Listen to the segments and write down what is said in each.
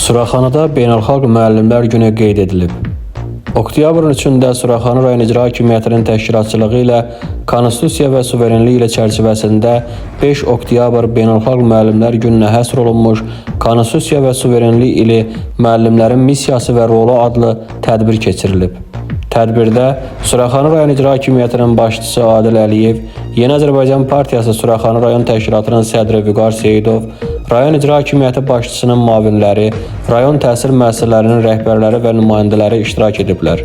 Suraxanıda Beynəlxalq Müəllimlər Günü qeyd edilib. Oktyabrın 3-də Suraxanı rayon icra hakimiyyətinin təşkilatçılığı ilə Konstitusiya və suverenlik ilə çərçivəsində 5 oktyabr Beynəlxalq Müəllimlər Gününə həsr olunmuş Konstitusiya və suverenlik ili müəllimlərin missiyası və rolu adlı tədbir keçirilib. Tədbirdə Suraxanı rayon icra hakimiyyətinin başçısı Adil Əliyev, Yeni Azərbaycan Partiyası Suraxanı rayon təşkilatının sədri Vüqar Seyidov, rayon icra hakimiyyəti başçısının müavinləri, rayon təhsil müəssisələrinin rəhbərləri və nümayəndələri iştirak ediblər.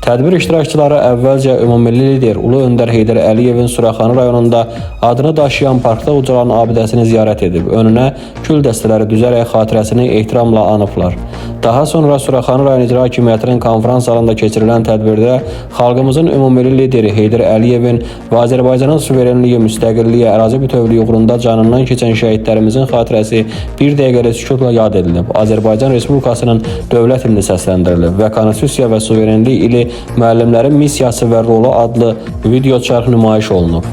Tədbir iştirakçıları əvvəlcə ümumilli lider Ulu Öndər Heydər Əliyevin Suraxanı rayonunda adını daşıyan parkda ucalan abidəsini ziyarət edib, önünə gül dəstələri düzərək xatirəsini ehtiramla anıblar. Daha sonra Suraxanı rayon icra hakimiyyətinin konferans zalında keçirilən tədbirdə xalqımızın ümumilli lideri Heydər Əliyevin və Azərbaycanın suverenliyi, müstəqilliyi, ərazi bütövlüyü uğrunda canından keçən şəhidlərimizin xatirəsi bir dəqiqəli sükutla yad edilib. Azərbaycan Respublikasının dövlət himni səsləndirilib və Konstitusiya və suverenlik ili müəllimlərin missiyası və rolu adlı video çarx nümayiş olunub.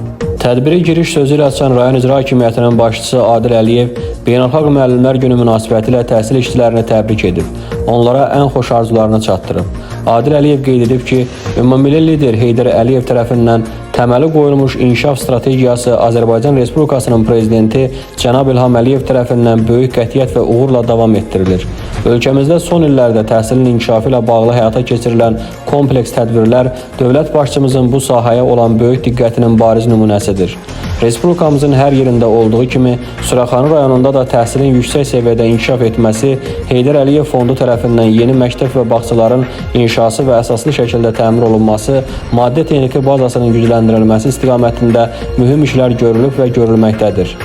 Tədbiri giriş sözü ilə açan rayon icra hakimiyyətinin başçısı Adil Əliyev Beynəlxalq Müəllimlər Günü münasibətilə təhsil işçilərini təbrik edib, onlara ən xoş arzularını çatdırıb. Adil Əliyev qeyd edib ki, ümumilli lider Heydər Əliyev tərəfindən təməli qoyulmuş inkişaf strategiyası Azərbaycan Respublikasının prezidenti Cənab İlham Əliyev tərəfindən böyük qətiyyət və uğurla davam etdirilir. Ölkəmizdə son illərdə təhsilin inkişafı ilə bağlı həyata keçirilən kompleks tədbirlər dövlət başçımızın bu sahəyə olan böyük diqqətinin bariz nümunəsidir. Respublikamızın hər yerində olduğu kimi Suraxanı rayonunda da təhsilin yüksək səviyyədə inkişaf etməsi, Heydər Əliyev fondu tərəfindən yeni məktəb və bağçaların inşası və əsaslı şəkildə təmin olunması, maddi-texniki bazasının gücləndirilməsi istiqamətində mühüm işlər görülüb və görülməkdədir.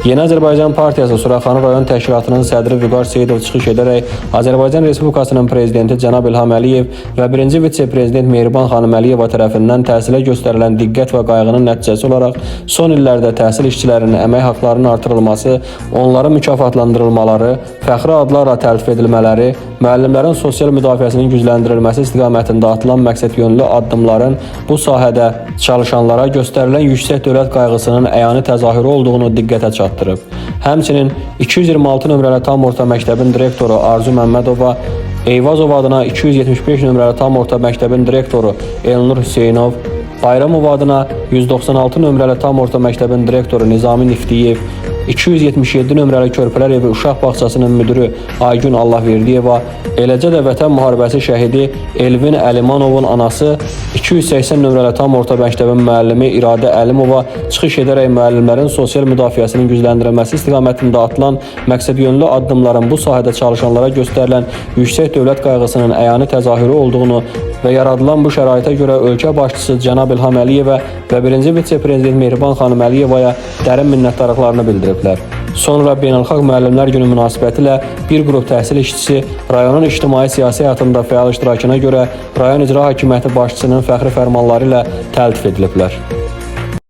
Yeni Azərbaycan Partiyası Suraxanı rayon təşkilatının sədri Vüqar Seyidov çıxış edərək Azərbaycan Respublikasının prezidenti Cənab İlham Əliyev və birinci vitse-prezident Mehriban xanım Əliyeva tərəfindən təhsilə göstərilən diqqət və qayğının nəticəsi olaraq son illərdə təhsil işçilərinin əmək haqlarının artırılması, onların mükafatlandırılmaları, fəxri adlarla təltif edilmələri, müəllimlərin sosial müdafiəsinin gücləndirilməsi istiqamətində atılan məqsədyönlü addımların bu sahədə çalışanlara göstərilən yüksək dövlət qayğısının əyani təzahürü olduğunu diqqətə çatdırıb. Həmçinin 226 nömrəli tam orta məktəbin direktoru Arzu Məmmədova, Eyvazov adına 275 nömrəli tam orta məktəbin direktoru Elnur Hüseynov, Bayramov adına 196 nömrəli tam orta məktəbin direktoru Nizami Niftiyev, 277 nömrəli Körpələr Evi Uşaq Bağçasının müdürü Aygün Allahverdiyeva, eləcə də Vətən Müharibəsi şəhidi Elvin Əlimanovun anası 280 nömrəli tam orta məktəbin müəllimi İradə Əlimova çıxış edərək müəllimlərin sosial müdafiəsinin gücləndirilməsi istiqamətində atılan məqsədyönlü addımların bu sahədə çalışanlara göstərilən yüksək dövlət qayğısının əyani təzahürü olduğunu və yaradılan bu şəraitə görə ölkə başçısı Cənab İlham Əliyevə və birinci vitse-prezident Mehriban xanım Əliyevaya dərin minnətdarlıqlarını bildiriblər. Sonra Beynəlxalq Müəllimlər Günü münasibətilə bir qrup təhsil işçisi rayonun ictimai-siyasi həyatında fəal iştirakına görə rayon icra hakimiyyəti başçısının fəxri fərmanları ilə təltif ediliblər.